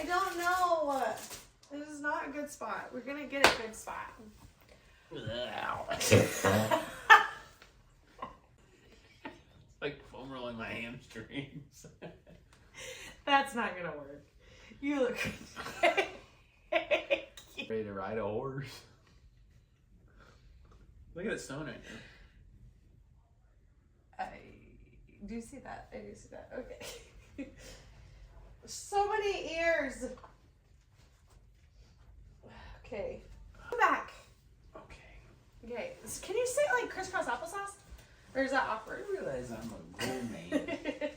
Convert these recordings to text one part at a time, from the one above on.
I don't know. This is not a good spot. We're gonna get a good spot. Like foam rolling my hamstrings. That's not gonna work. You look Ready to ride a horse. Look at it snowing right now. I do see that. I do see that. Okay. So many ears. Okay. Come back. Okay. Can you say it like crisscross applesauce? Or is that awkward? I realize I'm a gourmet.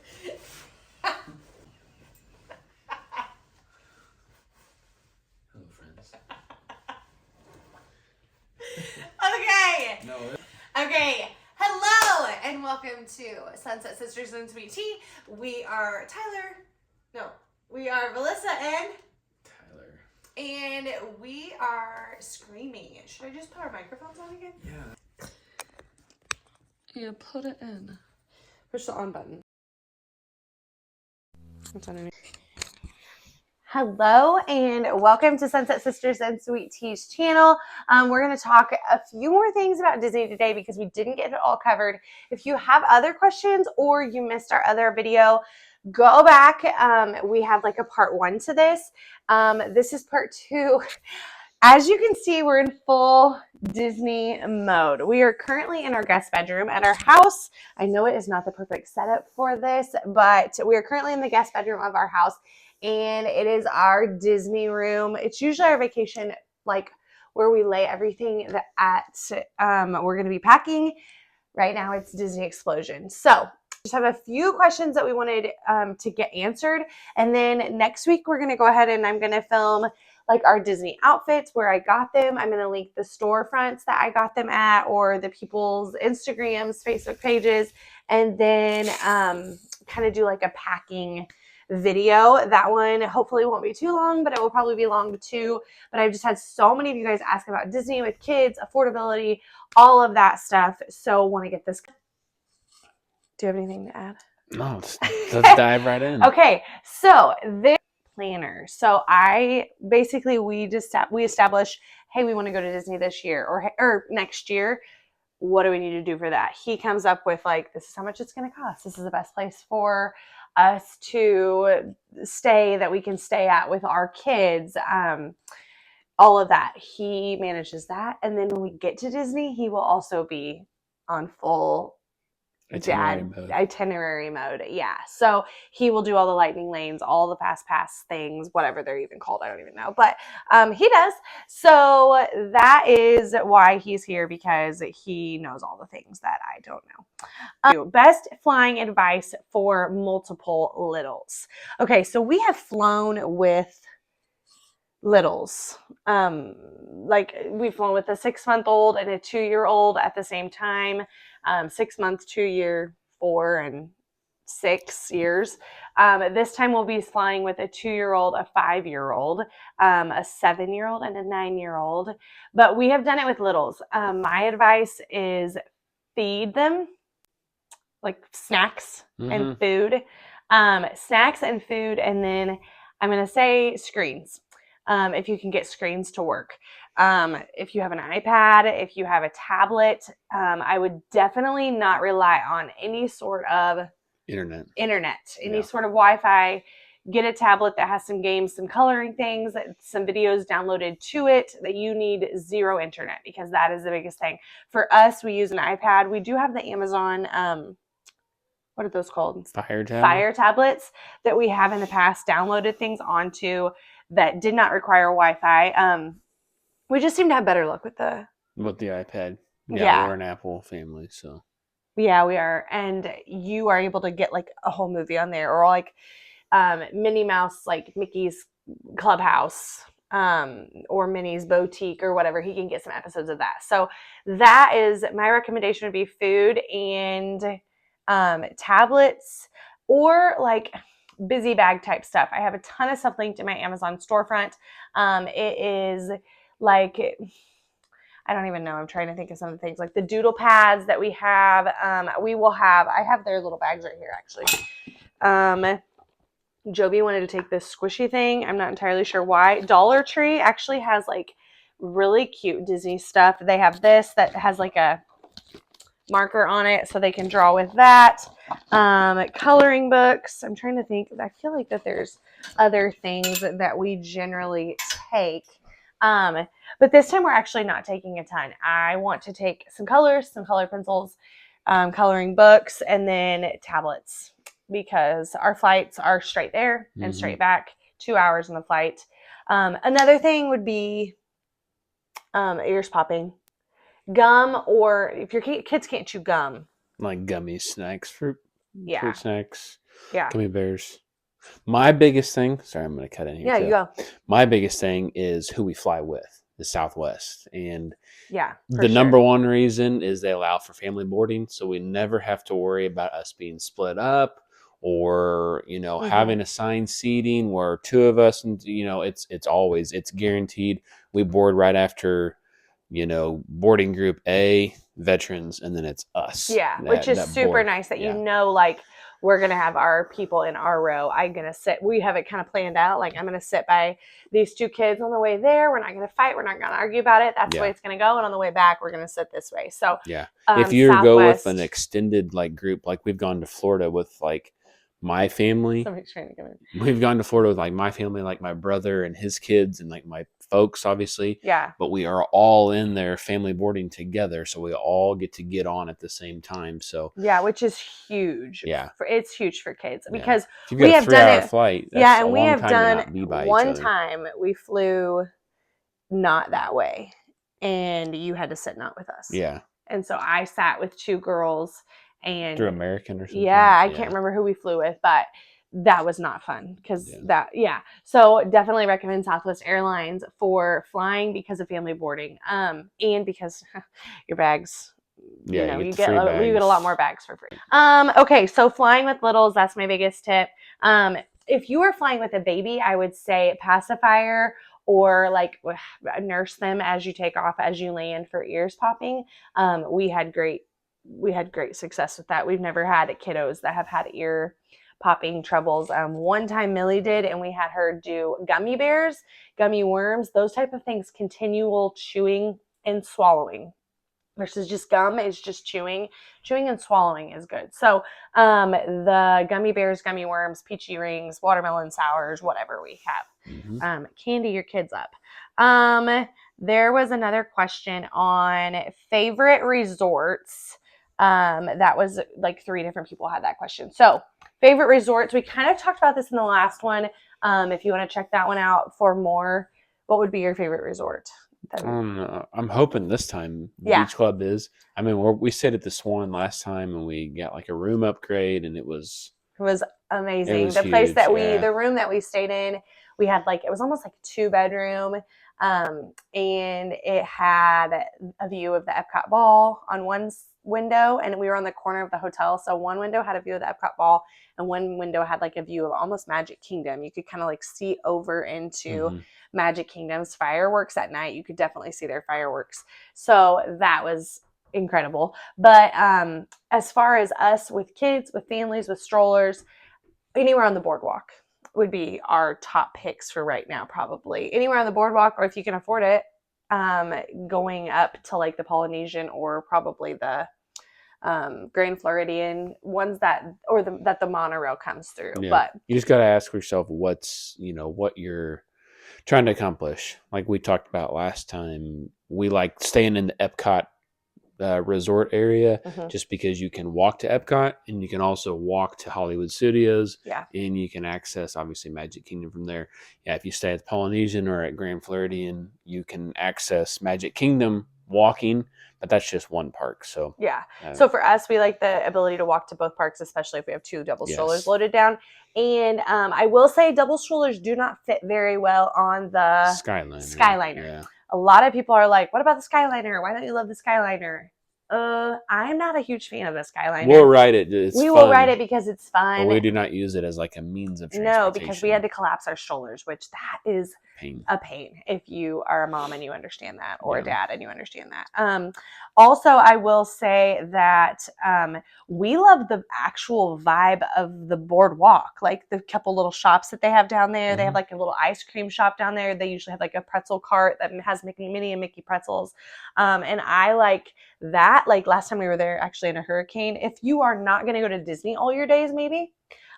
Hello, friends. Okay. No. Okay. Hello and welcome to Sunset Sisters and Sweet Tea. We are Tyler. No, we are Melissa and Tyler. And we are screaming. Should I just put our microphones on again? Yeah. Yeah, put it in. Push the on button. What's underneath? Hello and welcome to Sunset Sisters and Sweet Tea's channel. We're going to talk a few more things about Disney today because we didn't get it all covered. If you have other questions or you missed our other video, go back. We have like a part 1 to this. This is part 2. As you can see, we're in full Disney mode. We are currently in our guest bedroom at our house. I know it is not the perfect setup for this, but we are currently in the guest bedroom of our house. And it is our Disney room. It's usually our vacation, like where we lay everything we're going to be packing. Right now it's Disney Explosion. So just have a few questions that we wanted to get answered. And then next week we're going to go ahead and I'm going to film like our Disney outfits, where I got them. I'm going to link the storefronts that I got them at or the people's Instagrams, Facebook pages, and then kind of do like a packing video. That one hopefully won't be too long, but it will probably be long too. But I've just had so many of you guys ask about Disney with kids, affordability, all of that stuff. So want to get this. Do you have anything to add? No, let's dive right in. Okay, so this planner. So we establish, hey, we want to go to Disney this year or next year. What do we need to do for that? He comes up with like, this is how much it's going to cost. This is the best place for us to stay that we can stay at with our kids. All of that. He manages that. And then when we get to Disney, he will also be on full itinerary mode. Yeah. So he will do all the lightning lanes, all the fast pass things, whatever they're even called. I don't even know, but he does. So that is why he's here, because he knows all the things that I don't know. Best flying advice for multiple littles. Okay. So we have flown with littles. Like we've flown with a 6-month-old and a 2-year-old at the same time. 6 months, 2 year, 4 and 6 years. This time we'll be flying with a 2-year-old, a 5-year-old, a 7-year-old, and a 9-year-old. But we have done it with littles. My advice is feed them like snacks and food. Snacks and food, and then I'm going to say screens. If you can get screens to work. If you have an iPad, if you have a tablet, I would definitely not rely on any sort of internet, any sort of Wi-Fi. Get a tablet that has some games, some coloring things, some videos downloaded to it. That you need zero internet, because that is the biggest thing. For us, we use an iPad. We do have the Amazon, what are those called? Fire tablets that we have in the past downloaded things onto that did not require Wi-Fi. We just seem to have better luck with the iPad. Yeah, we're an Apple family, so. Yeah, we are. And you are able to get like a whole movie on there, or like Minnie Mouse, like Mickey's Clubhouse, or Minnie's Boutique or whatever. He can get some episodes of that. So that is my recommendation, would be food and tablets, or like busy bag type stuff. I have a ton of stuff linked in my Amazon storefront. It is like, I don't even know. I'm trying to think of some of the things like the doodle pads that we have. I have their little bags right here, actually. Joby wanted to take this squishy thing. I'm not entirely sure why. Dollar Tree actually has like really cute Disney stuff. They have this that has like a marker on it so they can draw with that. Coloring books. I'm trying to think. I feel like that there's other things that we generally take. But this time we're actually not taking a ton. I want to take some colors, some color pencils, coloring books, and then tablets because our flights are straight there and straight back, 2 hours on the flight. Another thing would be ears popping. Gum, or if your kids can't chew gum. Like gummy snacks, fruit Yeah. snacks, Yeah. gummy bears. My biggest thing, sorry, I'm going to cut in here. Yeah, too. you go. My biggest thing is who we fly with, the Southwest. And yeah, the number one reason is they allow for family boarding. So we never have to worry about us being split up or, you know, having assigned seating where two of us, and, you know, it's guaranteed. We board right after, you know, boarding group A, veterans, and then it's us. Yeah, which is super nice that you know, like, we're going to have our people in our row. We have it kind of planned out. Like, I'm going to sit by these two kids on the way there. We're not going to fight. We're not going to argue about it. That's the way it's going to go. And on the way back, we're going to sit this way. So, if you go with an extended like group, like we've gone to Florida with like my family. We've gone to Florida with like my family, like my brother and his kids and like my folks, obviously. Yeah. But we are all in there family boarding together. So we all get to get on at the same time. So yeah, which is huge. Yeah. It's huge for kids because if you've got a 3-hour flight, that's and a we long have time done to not be by one each other. time we flew not that way and you had to sit not with us. Yeah. And so I sat with two girls and through American or something. Yeah, I can't remember who we flew with, but that was not fun because So definitely recommend Southwest Airlines for flying because of family boarding. And because your bags, you get a lot more bags for free. Okay, so flying with littles, that's my biggest tip. If you are flying with a baby, I would say pacifier or like nurse them as you take off, as you land for ears popping. We had great success with that. We've never had kiddos that have had ear popping troubles. One time Millie did, and we had her do gummy bears, gummy worms, those type of things, continual chewing and swallowing. Versus just gum is just chewing and swallowing is good. So the gummy bears, gummy worms, peachy rings, watermelon sours, whatever we have, candy your kids up. There was another question on favorite resorts. That was like 3 different people had that question. So favorite resorts, we kind of talked about this in the last one. If you want to check that one out for more, what would be your favorite resort? I'm hoping this time Beach Club is. I mean, we stayed at the Swan last time, and we got like a room upgrade, and it was amazing. The place that the room that we stayed in, we had like, it was almost like a 2-bedroom, and it had a view of the Epcot ball on one window, and we were on the corner of the hotel. So one window had a view of the Epcot ball, and one window had like a view of almost Magic Kingdom. You could kind of like see over into Magic Kingdom's fireworks at night. You could definitely see their fireworks. So that was incredible. But as far as us with kids, with families, with strollers, anywhere on the boardwalk would be our top picks for right now, probably. Anywhere on the boardwalk, or if you can afford it, going up to like the Polynesian or probably the Grand Floridian, ones that the monorail comes through. Yeah. But you just got to ask yourself what you're trying to accomplish. Like we talked about last time, we like staying in the Epcot resort area just because you can walk to Epcot and you can also walk to Hollywood Studios and you can access obviously Magic Kingdom from there. If you stay at the Polynesian or at Grand Floridian, you can access Magic Kingdom walking, but that's just one park. So so for us, we like the ability to walk to both parks, especially if we have 2 double strollers loaded down. And I will say double strollers do not fit very well on the Skyliner. A lot of people are like, what about the Skyliner? Why don't you love the Skyliner? I'm not a huge fan of the Skyliner. We'll ride it. It's we fun. will ride it because it's fun. But we do not use it as like a means of transportation. No, because we had to collapse our strollers, which that is a pain if you are a mom and you understand that, or a dad and you understand that. Also, I will say that we love the actual vibe of the boardwalk, like the couple little shops that they have down there. They have like a little ice cream shop down there. They usually have like a pretzel cart that has Minnie and Mickey pretzels. And I like that. Like last time we were there actually in a hurricane, if you are not going to go to Disney all your days, maybe,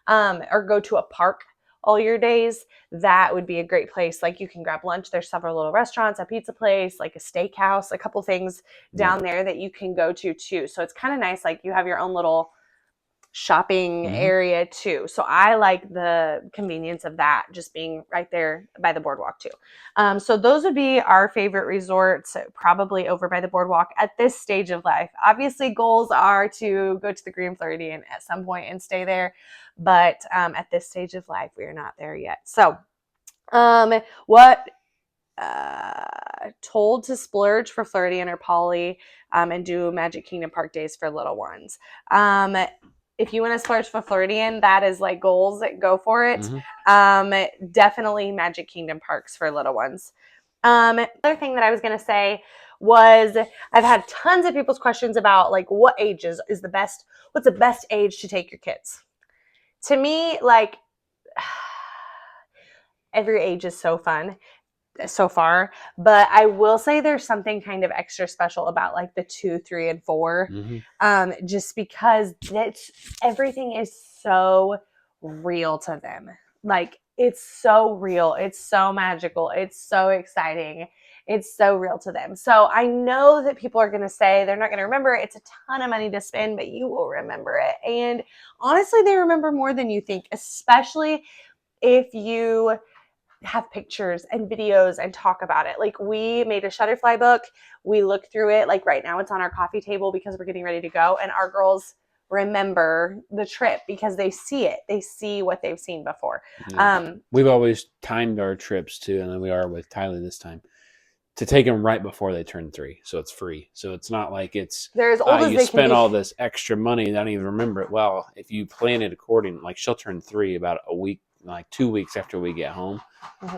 or go to a park all your days, that would be a great place. Like you can grab lunch. There's several little restaurants, a pizza place, like a steakhouse, a couple things down there that you can go to too. So it's kind of nice. Like you have your own little shopping area too. So I like the convenience of that just being right there by the boardwalk too. So those would be our favorite resorts, probably over by the boardwalk at this stage of life. Obviously goals are to go to the Green Floridian at some point and stay there. But at this stage of life, we are not there yet. So what told to splurge for Floridian or Poly and do Magic Kingdom Park days for little ones. If you want to splurge for Floridian, that is like goals. Go for it. Definitely Magic Kingdom Parks for little ones. Another thing that I was going to say was I've had tons of people's questions about like what age is the best, what's the best age to take your kids? To me, like every age is so fun so far, but I will say there's something kind of extra special about like the 2, 3, and 4, just because everything is so real to them. Like it's so real, it's so magical, it's so exciting, it's so real to them. So I know that people are going to say they're not going to remember it. It's a ton of money to spend, but you will remember it. And honestly, they remember more than you think, especially if you have pictures and videos and talk about it. Like we made a Shutterfly book. We looked through it. Like right now it's on our coffee table because we're getting ready to go. And our girls remember the trip because they see it. They see what they've seen before. Yeah. We've always timed our trips too, and then we are with Tyler this time, to take them right before they turn 3. So it's free. So it's not like they're as old as you they spend can be. all this extra money and I don't even remember it. Well, if you plan it according, like she'll turn 3 about a week, like 2 weeks after we get home.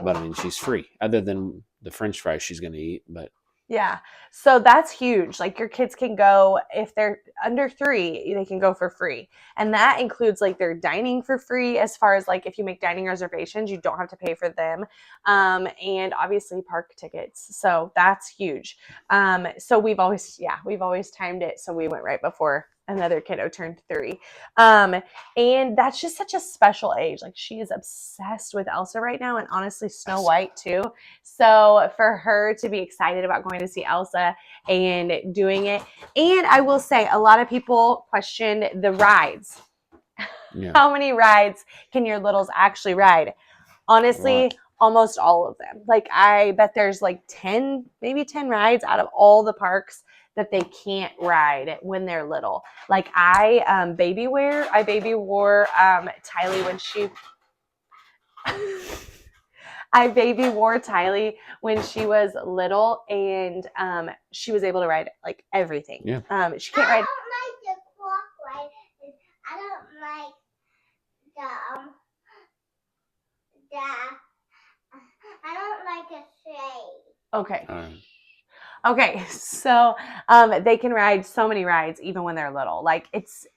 But I mean, she's free other than the French fries she's going to eat. But yeah, so that's huge. Like your kids can go, if they're under 3, they can go for free. And that includes like their dining for free, as far as like if you make dining reservations, you don't have to pay for them. And obviously park tickets. So that's huge. So we've always timed it. So we went right before another kiddo turned 3. And that's just such a special age. Like she is obsessed with Elsa right now, and honestly Snow White too. So for her to be excited about going to see Elsa and doing it. And I will say a lot of people questioned the rides. Yeah. How many rides can your littles actually ride? Honestly, almost all of them. Like I bet there's like 10, maybe 10 rides out of all the parks that they can't ride when they're little. Like I baby wore Tylee when she I baby wore Tylee when she was little, and she was able to ride like everything. Yeah. She can't ride. I don't like the clock ride. I don't like I don't like a shade. Okay. Okay, so they can ride so many rides even when they're little. Like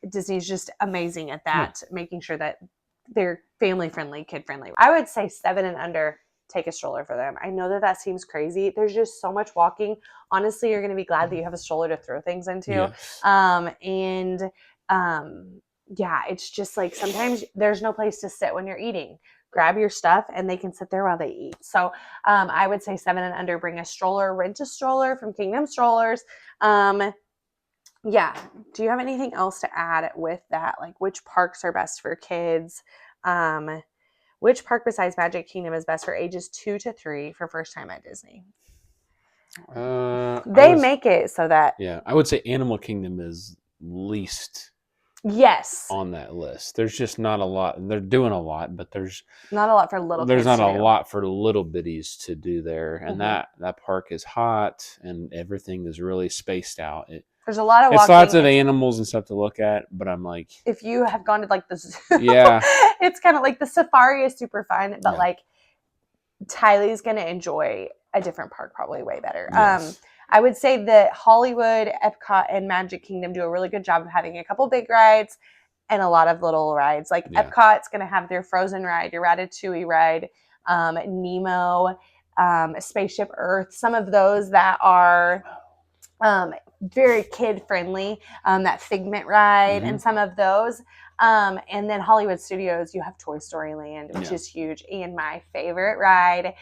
Disney's just amazing at that, making sure that they're family friendly, kid friendly. I would say 7 and under, take a stroller for them. I know that seems crazy. There's just so much walking. Honestly, you're going to be glad that you have a stroller to throw things into. Yes. Yeah, it's just like sometimes there's no place to sit when you're eating. Grab your stuff and they can sit there while they eat. So I would say 7 and under, bring a stroller, rent a stroller from Kingdom Strollers. Yeah. Do you have anything else to add with that? Like which parks are best for kids? Which park besides Magic Kingdom is best for ages 2 to 3 for first time at Disney? They make it so that. Yeah, I would say Animal Kingdom is least. Yes. On that list. There's just not a lot. They're doing a lot, but there's not a lot for little kids. There's not a lot for little bitties to do there. And that park is hot and everything is really spaced out. There's a lot of It's walking. lots of animals and stuff to look at, but I'm like, if you have gone to like the zoo, yeah, it's kind of like the safari is super fun, but Yeah. like Tylee's gonna enjoy a different park probably way better. Yes. I would say that Hollywood, Epcot, and Magic Kingdom do a really good job of having a couple big rides and a lot of little rides. Like Yeah. Epcot's gonna have their Frozen ride, your Ratatouille ride, Nemo, Spaceship Earth, some of those that are very kid friendly, that Figment ride and some of those. And then Hollywood Studios, you have Toy Story Land, which is huge, and my favorite ride,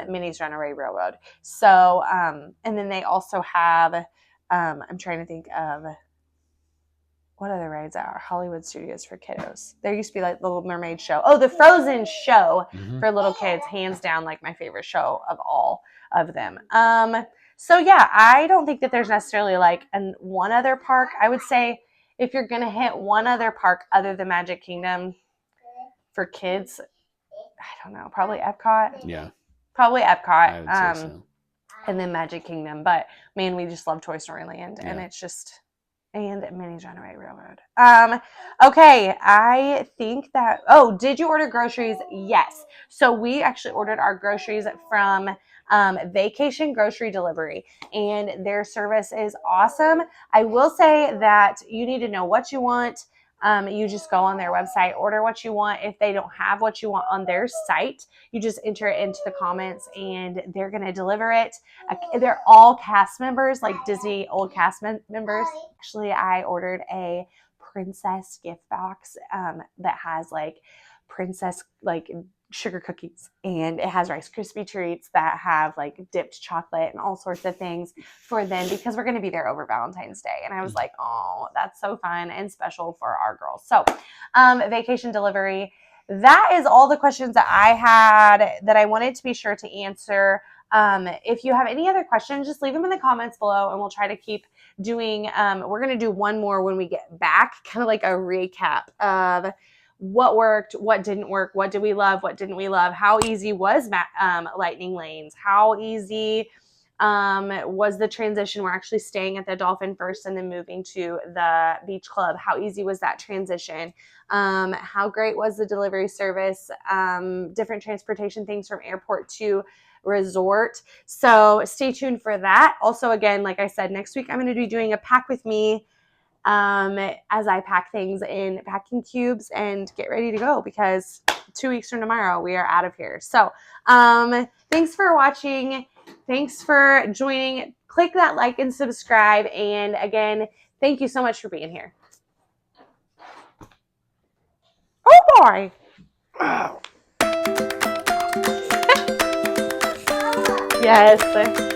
Minnie's Runaway Railroad. So, and then they also have, I'm trying to think of what other rides are Hollywood Studios for kiddos. There used to be like Little Mermaid show. Oh, the Frozen show for little kids, hands down, like my favorite show of all of them. So yeah, I don't think that there's necessarily like one other park. I would say if you're gonna hit one other park other than Magic Kingdom for kids, I don't know, probably Epcot. Yeah. Probably Epcot. I would say so. And then Magic Kingdom. But man, we just love Toy Story Land, and Yeah. it's just and Minnie's Runaway Railroad. Okay, I think that. Oh, did you order groceries? Yes. So we actually ordered our groceries from Vacation Grocery Delivery, and their service is awesome. I will say that you need to know what you want. You just go on their website, order what you want. If they don't have what you want on their site, you just enter it into the comments, and they're going to deliver it. They're all cast members, like Disney old cast members. Actually, I ordered a princess gift box that has like princess like sugar cookies, and it has Rice Krispie treats that have like dipped chocolate and all sorts of things for them because we're going to be there over Valentine's Day. And I was like, oh, that's so fun and special for our girls. So vacation delivery. That is all the questions that I had that I wanted to be sure to answer. If you have any other questions, just leave them in the comments below, and we'll try to keep doing. We're going to do one more when we get back, kind of like a recap of what worked, what didn't work, what did we love, what didn't we love, how easy was lightning lanes, how easy was the transition. We're actually staying at the Dolphin first and then moving to the beach club. How easy was that transition? How great was the delivery service? Different transportation things from airport to resort. So stay tuned for that. Also, again, like I said, next week I'm going to be doing a pack with me as I pack things in packing cubes and get ready to go, because 2 weeks from tomorrow we are out of here. So thanks for watching. Thanks for joining. Click that like and subscribe. And again, thank you so much for being here. Oh boy. Yes.